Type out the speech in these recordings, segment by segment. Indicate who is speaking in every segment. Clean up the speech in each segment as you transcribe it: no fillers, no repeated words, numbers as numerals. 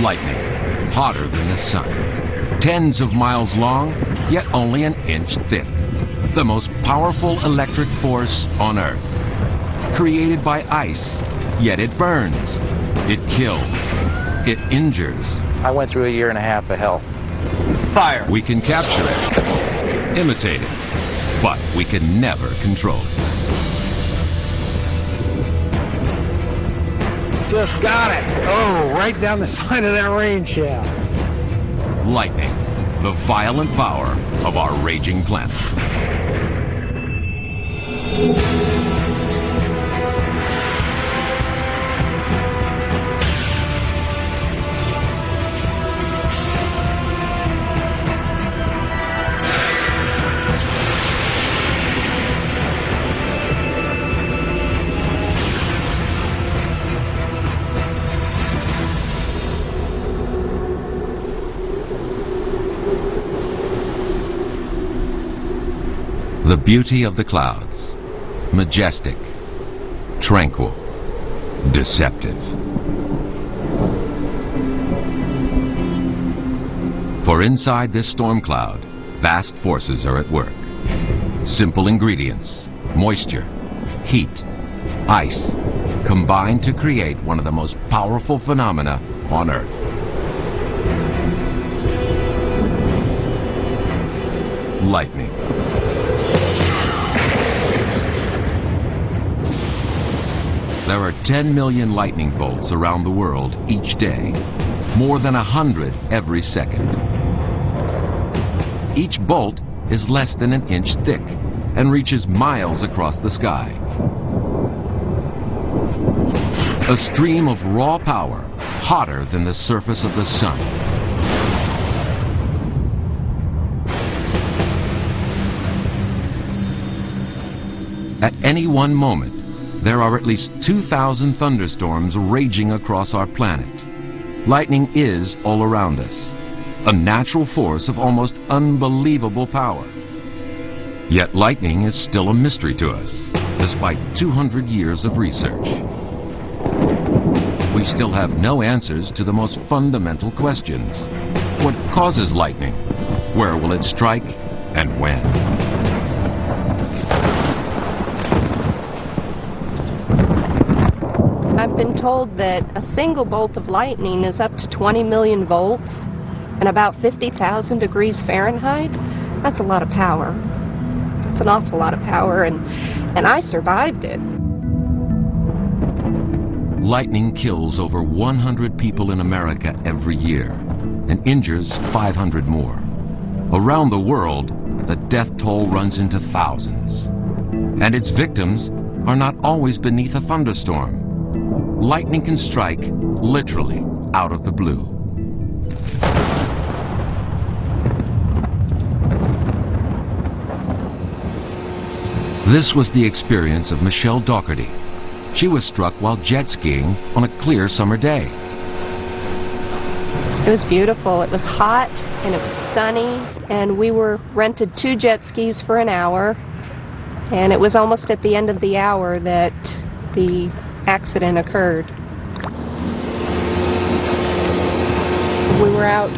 Speaker 1: Lightning, hotter than the sun. Tens of miles long, yet only an inch thick. The most powerful electric force on Earth. Created by ice, yet it burns. It kills. It injures.
Speaker 2: I went through a year and a half of hell. Fire!
Speaker 1: We can capture it, imitate it, but we can never control it.
Speaker 3: Just got it. Oh, right down the side of that rain shaft.
Speaker 1: Lightning, the violent power of our raging planet. The beauty of the clouds, majestic, tranquil, deceptive. For inside this storm cloud, vast forces are at work. Simple ingredients, moisture, heat, ice, combine to create one of the most powerful phenomena on Earth. Lightning. There are 10 million lightning bolts around the world each day, more than 100 every second. Each bolt is less than an inch thick and reaches miles across the sky. A stream of raw power, hotter than the surface of the sun. At any one moment, there are at least 2,000 thunderstorms raging across our planet. Lightning is all around us, a natural force of almost unbelievable power. Yet lightning is still a mystery to us, despite 200 years of research. We still have no answers to the most fundamental questions. What causes lightning? Where will it strike? And when?
Speaker 4: I've been told that a single bolt of lightning is up to 20 million volts and about 50,000 degrees Fahrenheit. That's a lot of power. That's an awful lot of power, and I survived it.
Speaker 1: Lightning kills over 100 people in America every year and injures 500 more. Around the world, the death toll runs into thousands. And its victims are not always beneath a thunderstorm. Lightning can strike literally out of the blue. This was the experience of Michelle Dougherty. She was struck while jet skiing on a clear summer day.
Speaker 4: It was beautiful. It was hot and it was sunny, and we were rented 2 jet skis for an hour, and it was almost at the end of the hour that the accident occurred. We were out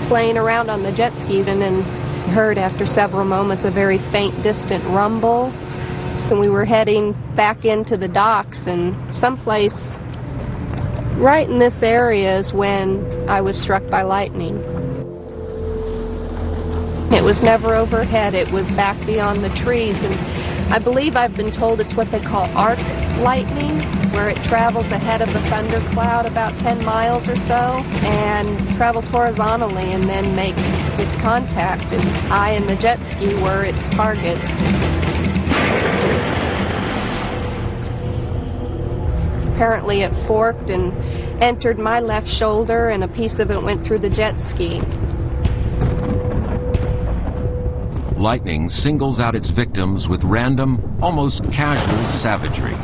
Speaker 4: playing around on the jet skis and then heard after several moments a very faint distant rumble, and we were heading back into the docks, and someplace right in this area is when I was struck by lightning. It was never overhead, it was back beyond the trees, and I believe I've been told it's what they call arc lightning, where it travels ahead of the thundercloud about 10 miles or so and travels horizontally and then makes its contact, and I and the jet ski were its targets. Apparently it forked and entered my left shoulder, and a piece of it went through the jet ski.
Speaker 1: Lightning singles out its victims with random, almost casual savagery.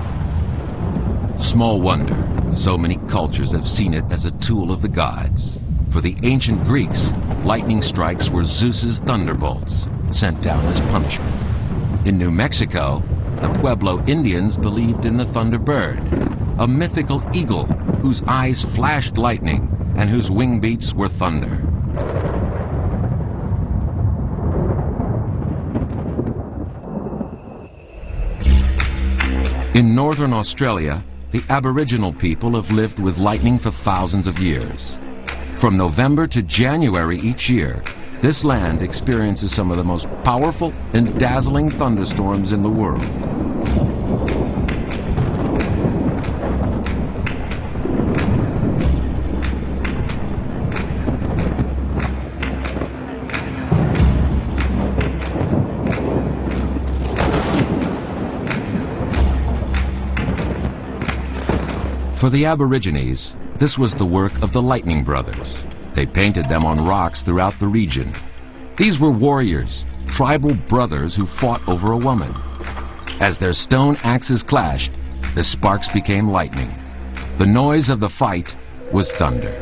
Speaker 1: Small wonder so many cultures have seen it as a tool of the gods. For the ancient Greeks, lightning strikes were Zeus's thunderbolts, sent down as punishment. In New Mexico, the Pueblo Indians believed in the thunderbird, a mythical eagle whose eyes flashed lightning and whose wing beats were thunder. In northern Australia, the Aboriginal people have lived with lightning for thousands of years. From November to January each year, this land experiences some of the most powerful and dazzling thunderstorms in the world. For the Aborigines, this was the work of the Lightning Brothers. They painted them on rocks throughout the region. These were warriors, tribal brothers who fought over a woman. As their stone axes clashed, the sparks became lightning. The noise of the fight was thunder.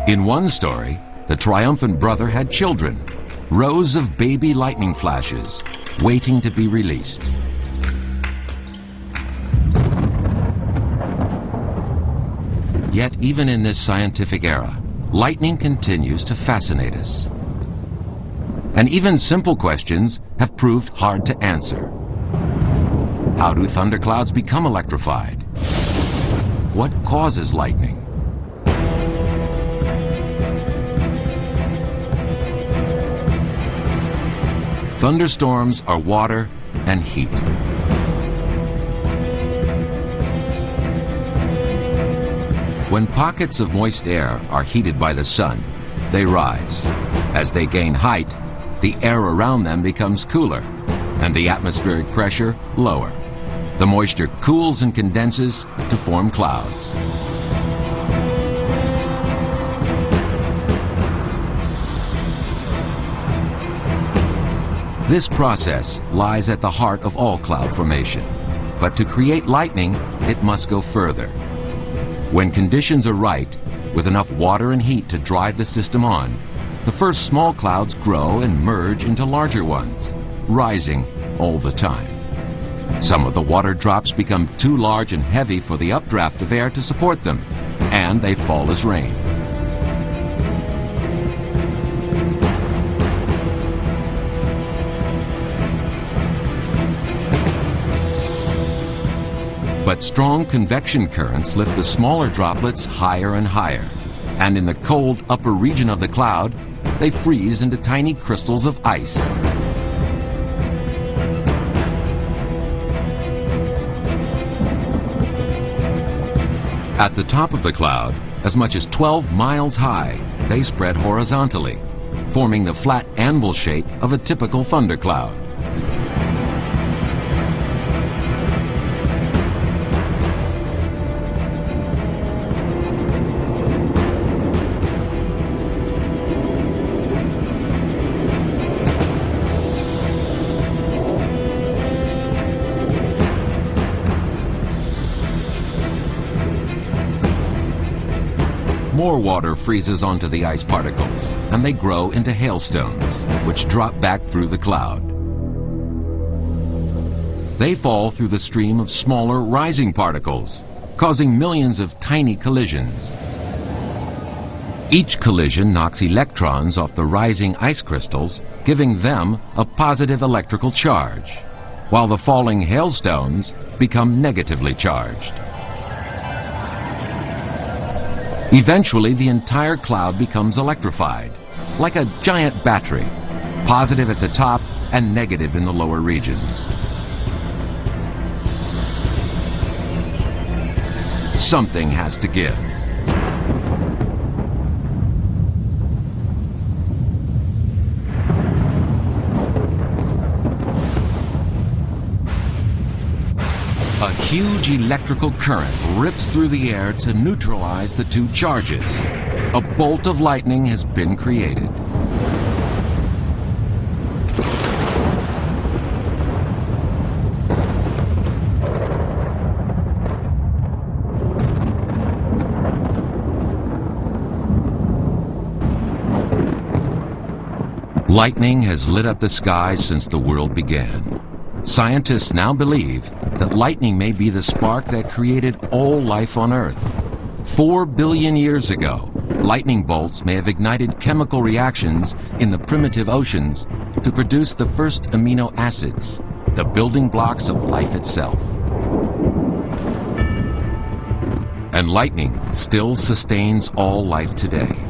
Speaker 1: In one story, the triumphant brother had children, rows of baby lightning flashes, waiting to be released. Yet even in this scientific era, lightning continues to fascinate us. And even simple questions have proved hard to answer. How do thunderclouds become electrified? What causes lightning? Thunderstorms are water and heat. When pockets of moist air are heated by the sun, they rise. As they gain height, the air around them becomes cooler, and the atmospheric pressure lower. The moisture cools and condenses to form clouds. This process lies at the heart of all cloud formation. But to create lightning, it must go further. When conditions are right, with enough water and heat to drive the system on, the first small clouds grow and merge into larger ones, rising all the time. Some of the water drops become too large and heavy for the updraft of air to support them, and they fall as rain. But strong convection currents lift the smaller droplets higher and higher, and in the cold upper region of the cloud, they freeze into tiny crystals of ice. At the top of the cloud, as much as 12 miles high, they spread horizontally, forming the flat anvil shape of a typical thundercloud. More water freezes onto the ice particles, and they grow into hailstones, which drop back through the cloud. They fall through the stream of smaller rising particles, causing millions of tiny collisions. Each collision knocks electrons off the rising ice crystals, giving them a positive electrical charge, while the falling hailstones become negatively charged. Eventually, the entire cloud becomes electrified, like a giant battery, positive at the top and negative in the lower regions. Something has to give. A huge electrical current rips through the air to neutralize the two charges. A bolt of lightning has been created. Lightning has lit up the skies since the world began. Scientists now believe that lightning may be the spark that created all life on Earth. 4 billion years ago, lightning bolts may have ignited chemical reactions in the primitive oceans to produce the first amino acids, the building blocks of life itself. And lightning still sustains all life today.